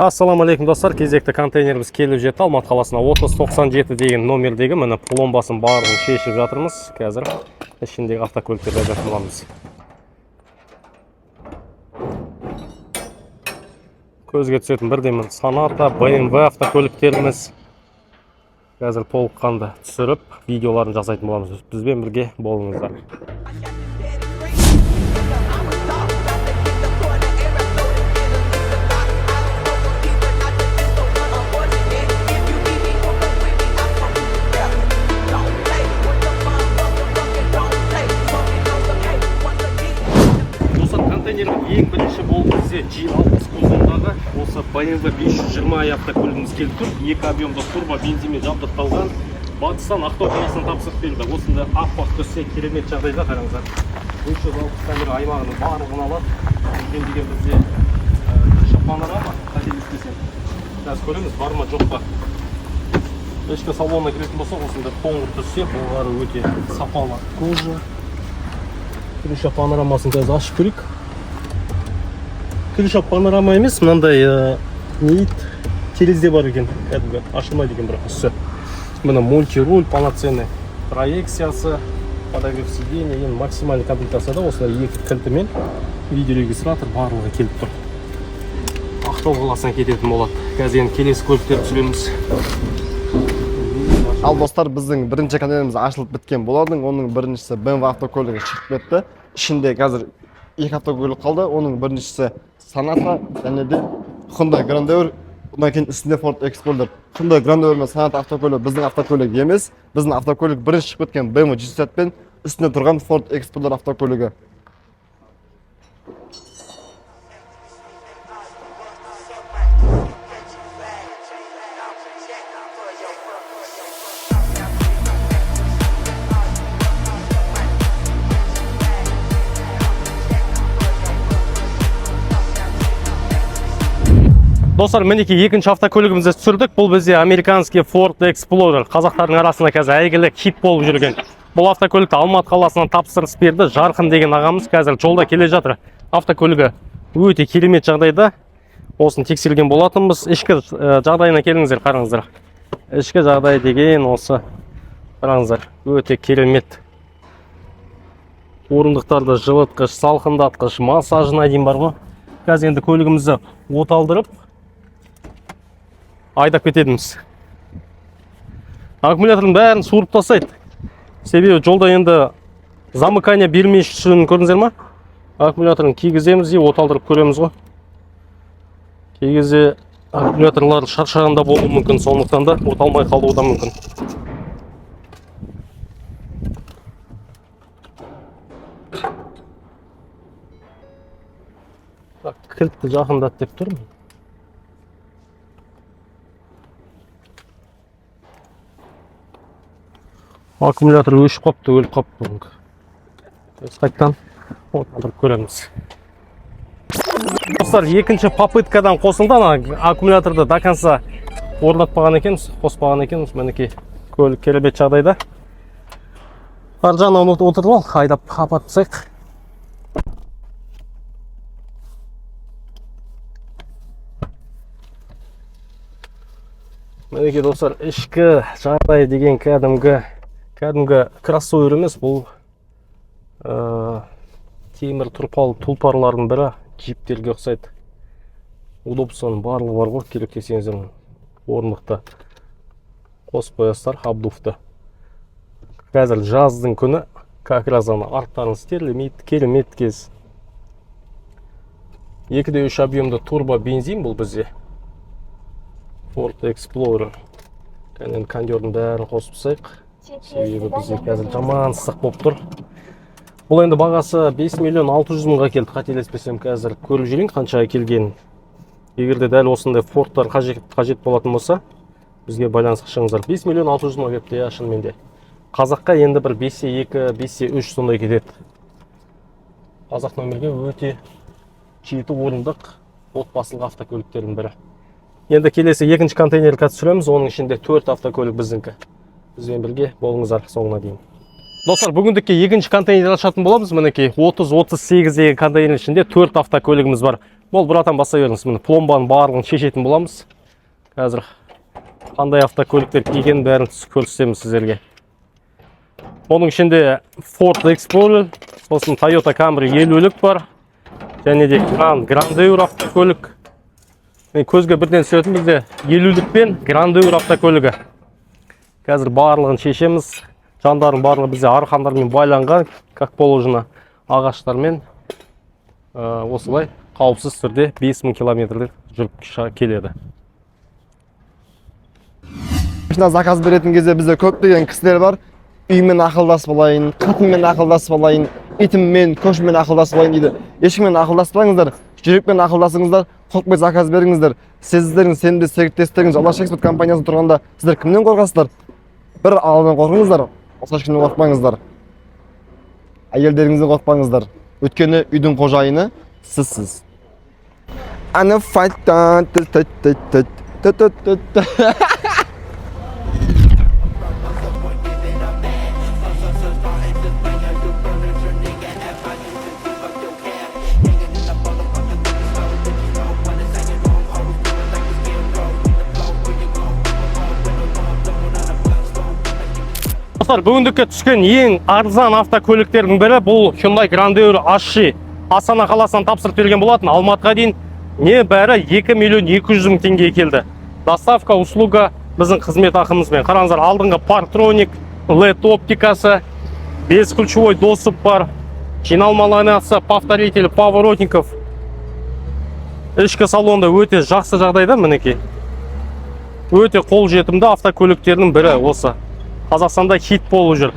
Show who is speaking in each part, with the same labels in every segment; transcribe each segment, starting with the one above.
Speaker 1: Ассаламу алейкум достар, кезекті контейнеріміз келіп жетті. Алматы қаласына 3097 деген номердегі міне пломбасын барлығын шешіп жатырмыз. Қазір ішіндегі автокөліктерді айдап боламыз. Көзге түсетін бірден Sonata, BMW автокөліктеріміз қазір толыққанды түсіріп, видеоларын жасайтын боламыз. Бізбен бірге болыңыздар. Ең бірінші болып бізде G60 кузовындағы осы BMW 520i автокөлігіміз келіп тұр. Екі объемда турбо бензинмен жабдықталған. Батыстан Ақтау қаласынан тапсырып берілді. Осында аппақ түссе керемет жағдайда қараңыздар. 560 камера аймағының барлығын алады. Деген бізде крыша панорама, қателеспесем. Қазір көреміз, бар ма жоқ па. Ішкі салонына кіретін болса, осында қоңыр түссе, олары өте сапалы кожа. Крыша панорамасын қазір ашып көрейік. Крыша панорама емес, мынандай терезе бар екен, кәдімгі ашылмайды екен бірақ үсі. Мына мультируль, полноценный проекциясы, подогрев сиденья, ең максимальный комплектацияда осылай екі кілтімен видеорегистратор барлығы келіп тұр. Ақтау қаласына кететін болады. Қазір енді келесі көліктерді түсіреміз.
Speaker 2: Ал достар, біздің бірінші контейнеріміз ашылып біткен болардың. Оның біріншісі BMW автокөлігі шығып кетті. Ішінде қазір екі автокөлік қалды. Оның біріншісі Sonata, және де Hyundai Grandeur, одан кейін үстінде Ford Explorer. Hyundai Grandeur мен Sonata автокөлігі біздің автокөлік емес. Біздің автокөлік бірінші шығып кеткен BMW G60 пен үстінде тұрған Ford Explorer автокөлігі.
Speaker 1: Достар, мінекей екінші автокөлігімізді түсірдік. Бұл бізде американский Ford Explorer. Қазақтардың арасында қазір әйгілі хит болып жүрген. Бұл автокөлікті Алматы қаласынан тапсырыс берді. Жарқын деген ағамыз қазір жолда келе жатыр. Автокөлігі өте керемет жағдайда. Осын тексерген болатынбыз. Ішкі жағдайына келіңіздер, қараңыздар. Ішкі жағдай деген осы. Қараңыздар, өте керемет. Орындықтарды жылытқыш, салқындатқыш, массажына дейін бар ғой. Қазір енді көлігімізді оталдырып айдап кетедіміз. Аккумулятордың бәрін суырып тастайды. Себебі жолда енді замыкание бермей жүргенін көрдіңіздер ма? Аккумуляторын кигіземіз де оталдырып көреміз ғой. Кей кезде аккумуляторлар шаршағанда болуы мүмкін, сондықтан да оталмай қалуы да мүмкін. Кілтті жақындат деп тұрмын. Аккумулятор өшіп қапты, өліп қапты. Қайттан оталдырып көреміз. Достар, екінші попыткадан қосылды. Аккумуляторды до конца орнатпаған екенбіз, қоспаған екенбіз. Мінекей көлік керемет жағдайда. Ар жағынан отырып ал, айдап апарып тастайық. Мінекей достар, ішкі жағдай деген кәдімгі кроссовер емес, бұл темір тұлпарлардың бірі, джиптерге ұқсайды. Удобствоның барлығы бар ғой, керек десеңіздер орындықты қосып қоясыздар, обдувты. Қазір жаздың күні, как раз арттарыңыз терлемейді, керемет кез. 2.3 объемды турбо бензин бұл бізде. Ford Explorer. Кәнен кондердің бәрін қосып тастайық. Себебі бізде қазір жаман ыстық болып тұр. Бұл енді бағасы 5 миллион 600 мыңға келді. Қателеспесем, қазір көріп жүрейін қаншаға келгенін. Егерде дәл осындай Fordтар қажет болатын болса, бізге байланысқа шығыңыздар. 5 миллион 600 мыңға келді, шынымен де. Қазаққа енді бір 5-2, 5-3 сондай кетеді. Қазақ нөмірге өте 7 орындық отбасылық автокөліктердің бірі. Енді келесі екінші контейнерді түсіреміз, оның ішінде 4 автокөлік біздіңкі. Бізбен бірге болыңыздар соңына дейін. Достар, бүгіндікке екінші контейнер ашатын боламыз. Мінекей 30-38 деген контейнер ішінде 4 автокөлігіміз бар. Бол, братан, баса беріңіз. Міне пломбаның барлығын шешетін боламыз. Қазір қандай автокөліктер екенін бәрін көрсетеміз сіздерге. Оның ішінде Ford Explorer, сосын Toyota Camry 50-лік бар. Және де Grandeur автокөлік. Көзге бірден түсетін бізде 50-лік пен Grandeur автокөлігі. Қазір барлығын шешеміз. Жандардың барлығы бізде арқандармен байланған, как положено, ағаштармен осылай қауіпсіз түрде 5000 километрлік жүріп келеді.
Speaker 2: Машина заказ беретін кезде бізде көптеген кісілер бар. Үймен ақылдасып болайын, қатынмен ақылдасып болайын, итіммен, көшіммен ақылдасып болайын дейді. Ешкіммен ақылдаспаңыздар, жүрекпен ақылдасыңыздар, қорықпай заказ беріңіздер. Сіздердің сенімді серіктестеріңіз Алаш Экспорт компаниясында тұрғанда сіздер кімнен қорқасыздар? Бір Алладан қорқыңыздар, басқа ешкімнен қорықпаңыздар. Әйелдеріңізден қорықпаңыздар. Өйткені үйдің қожайыны сізсіз. Аны файтан.
Speaker 1: Бүгіндікке түскен ең арзан автокөліктердің бірі бұл Hyundai Grandeur HC. Астана қаласынан тапсырып берген болатын. Алматыға дейін небәрі 2 миллион 200 мың теңге келді. Доставка услуга біздің қызмет ақымызбен. Қараңыздар, алдыңғы Partronic, LED оптикасы, бесключевой доступ бар, жиналмаланасы, повторитель поворотников. Ішкі салонда өте жақсы жағдайда, мінекей. Өте қолжетімді автокөліктердің бірі осы. Қазақстанда хит болып жүр.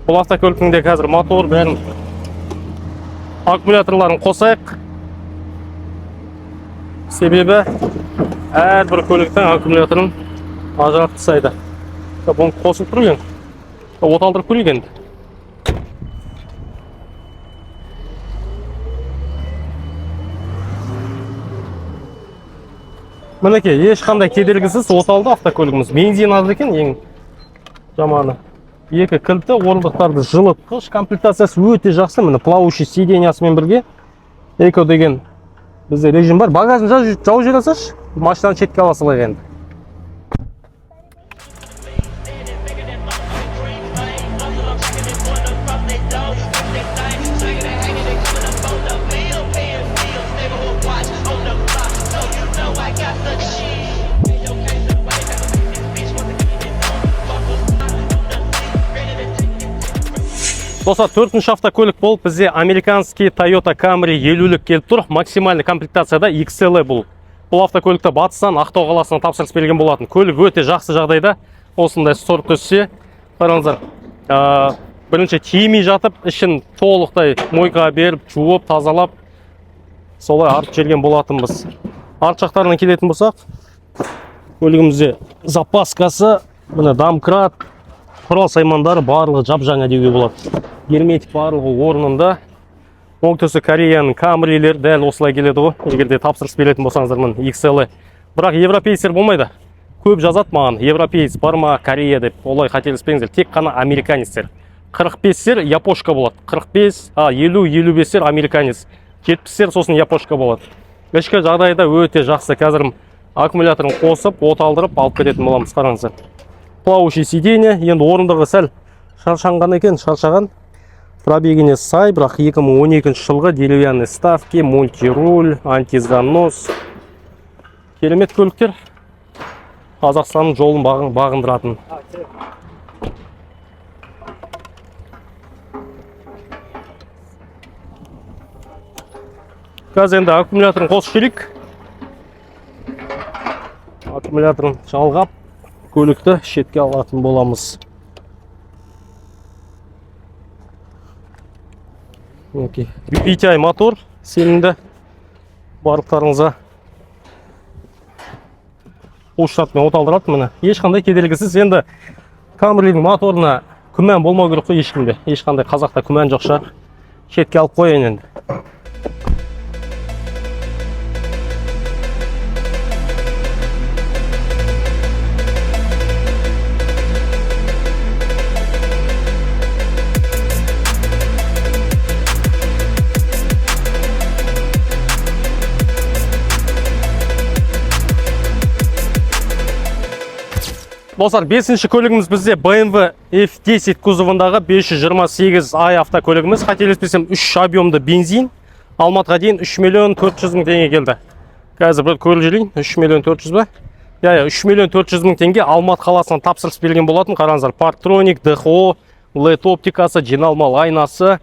Speaker 1: Бұл автокөліктің де қазір мотор бәрін, аккумуляторларын қосайық. Себебі әрбір көліктің аккумуляторын ажыратып тастайды. Бұны қосып тұру ең. Оталдырып көрейік енді. Мінекей, ешқандай кедергісіз оталды автокөлігіміз. Бензин аз екен, ең жаманы. Екі кілті, орындықтарды жылытқыш, комплектациясы өте жақсы. Міне плавающий сиденьясымен бірге. Эко деген бізде режим бар. Багажын жауып жібере салшы, машинаны шетке ала салайық енді. Достар, 4-ші автокөлік болып бізде американский Toyota Camry 50-лік келіп тұр. Максимальный комплектацияда XL бұл. Бұл автокөлікті Батыстан Ақтау қаласына тапсырыс берген болатын. Көлік өте жақсы жағдайда. Осындай сорт түссе, қараңыздар, бірінші тиемей жатып, ішін толықтай мойкаға беріп, жуып, тазалап, солай артып жерген болатынбыз. Арт жақтарына келетін болсақ, көлігімізде запаскасы, міне домкрат, құрал саймандары барлығы жап-жаңа деуге болады. Герметик барлығы орнында. Оңтүстік Кореяның Camry'лер дәл осылай келеді ғой. Егерде тапсырыс беретін болсаңыздар, міне XL. Бірақ европейцер болмайды. Көп жазады маған, европейц бар ма, Корея деп. Олай қателеспеңіздер, тек қана американецтер. 45-сер япошка болады. 45, 50-55-сер американец. 70-сер сосын япошка болады. Ішкі жағдайда өте жақсы. Қазір аккумуляторын қосып, оталдырып алып кететін боламыз, қараңыздар. Плавающий сиденье, енді орындығы сәл шаршанған екен, шаршаған. Пробегіне сай, бірақ 2012 жылғы деревянный ставки, мультируль, антизанос. Керемет көліктер. Қазақстанның жолын бағындыратын. Қазір енді аккумуляторын қосып жіберейік. Аккумуляторын жалғап, көлікті шетке алатын боламыз. VTI мотор сенімді, барлықтарыңызға бұл штатпен оталдырады. Міне ешқандай кедергісіз. Енді Camry'дің моторына күмән болмау керек қой ешкімде. Ешқандай қазақта күмән жоқ шығар. Шетке алып қояйын енді. Достар, 5-ші көлігіміз бізде BMW F10 кузовындағы 528i автокөлігіміз. Қателеспесем 3 объемды бензин. Алматыға дейін 3 миллион 400 мың теңге келді. Қазір бір көріп жүрейін. 3 миллион 400 ба? 3 миллион 400 мың теңге Алматы қаласынан тапсырыс берген болатын. Қараңыздар, парктроник, ДХО, LED оптикасы, жиналмалы айнасы.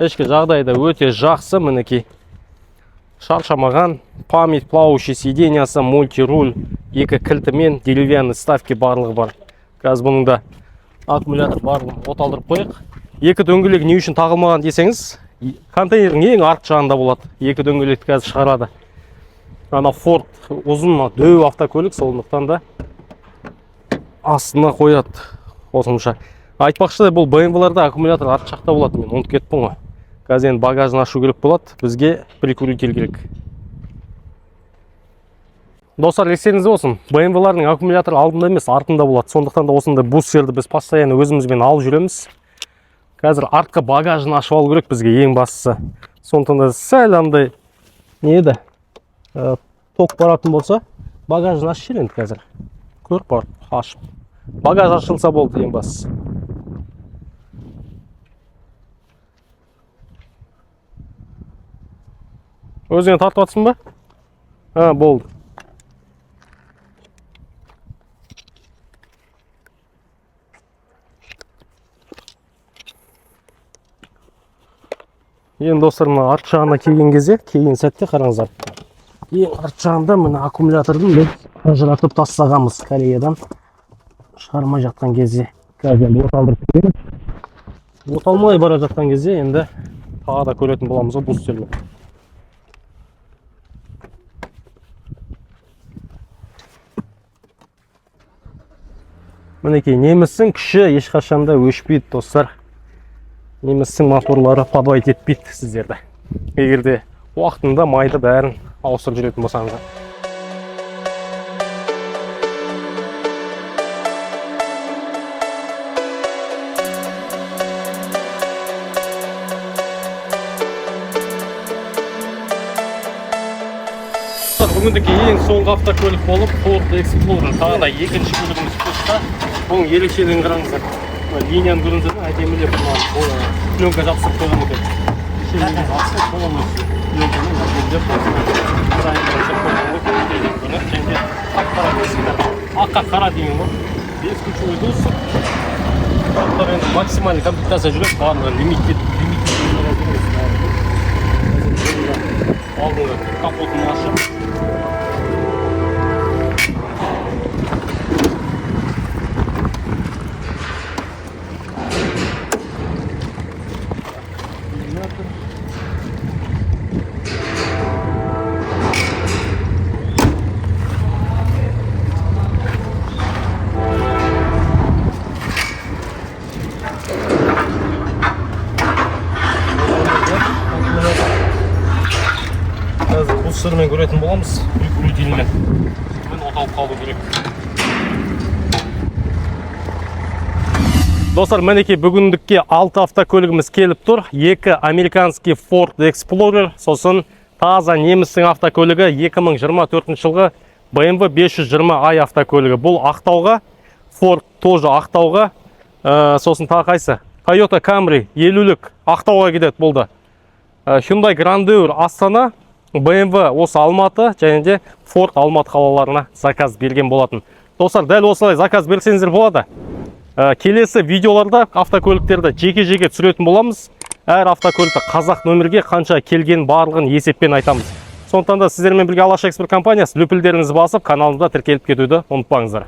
Speaker 1: Ішкі жағдайда өте жақсы, мінекей. Шаршамаған, память плавающий сиденьясы, мультируль, екі кілтімен деревянный ставки барлығы бар. Қазір бұның да аккумулятор барлығын оталдырып қойық. Екі дөңгелек не үшін тағылмаған десеңіз, контейнердің ең арт жағында болады. Екі дөңгелекті қазір шығарады. Ана Ford ұзын дөу автокөлік, сондықтан да астына қояды қосымша. Айтпақшы, бұл BMW-ларда аккумулятор арт жақта болады. Мен ұмытып кеттім ғой. Қазір енді багажын ашу керек болады. Бізге прикуритель керек. Достар, естеріңізде болсын. BMW-лардың аккумуляторы алдында емес, артында болады. Сондықтан да осындай бустерді біз постоянно өзімізбен алып жүреміз. Қазір артқа багажын ашып алу керек бізге ең бастысы. Сондықтан да сәл андай не еді? Ток баратын болса, багажын ашып жібер енді қазір. Көріп барып ашып. Багаж ашылса болды ең бастысы. Өзіңе тартып атсың ба? Болды. Енді достар, арт жағына келген кезде, келген сәтте қараңыздар. Ең арт жағында мына аккумулятордың біз ажыратып тастағанбыз Кореядан шығармай жатқан кезде. Қазір оталдырып береміз. Оталмай бара жатқан кезде енді тағы да көретін боламыз ғой бустерлі. Мінекей, немістің күші ешқашанда өшпейді, достар. Немістің моторлары подвайт етпейді сіздерді. Егерде уақытында майды бәрін ауыстырып жүретін болсаңыздар. Бүгіндегі ең соңғы автокөлік болып Ford Explorer. Тағы да екінші көлігіміз қосқа. Бұның ерекшелігін қараңыздар. Линияны көріңіздер ме? Әдемілеп пленка жабыстырып қойған екен. Шелегіміз асыл, полностью пленкамен әдемілеп және ақ-қара дейсіңдер. Аққа қара дейін ғой. 5 ключевой доступ. Максимальный комплектация жүрек барлығы лимитет. Алдыңғы капотын ашып. Бустырмен көретін боламыз, прикурителмен. Мен оталып қалу керек. Достар, мінекей бүгіндікке 6 автокөлігіміз келіп тұр. 2 американский Ford Explorer, сосын таза немістің автокөлігі 2024 жылғы BMW 520i автокөлігі. Бұл Ақтауға, Ford тоже Ақтауға, сосын тағы қайсы? Toyota Camry 50-лік Ақтауға кетеді болды. Hyundai Grandeur Астана, BMW осы Алматы және де Ford Алматы қалаларына заказ берген болатын. Достар, дәл осылай заказ берсеңіздер болады. Келесі видеоларда автокөліктерді жеке-жеке түсіретін боламыз. Әр автокөлікті қазақ нөмірге қанша келген барлығын есеппен айтамыз. Сондықтан да сіздермен бірге Алаш Экспорт компаниясы løпілдеріңізді басып, каналымызда тіркеліп кетуді ұмытпаңыздар.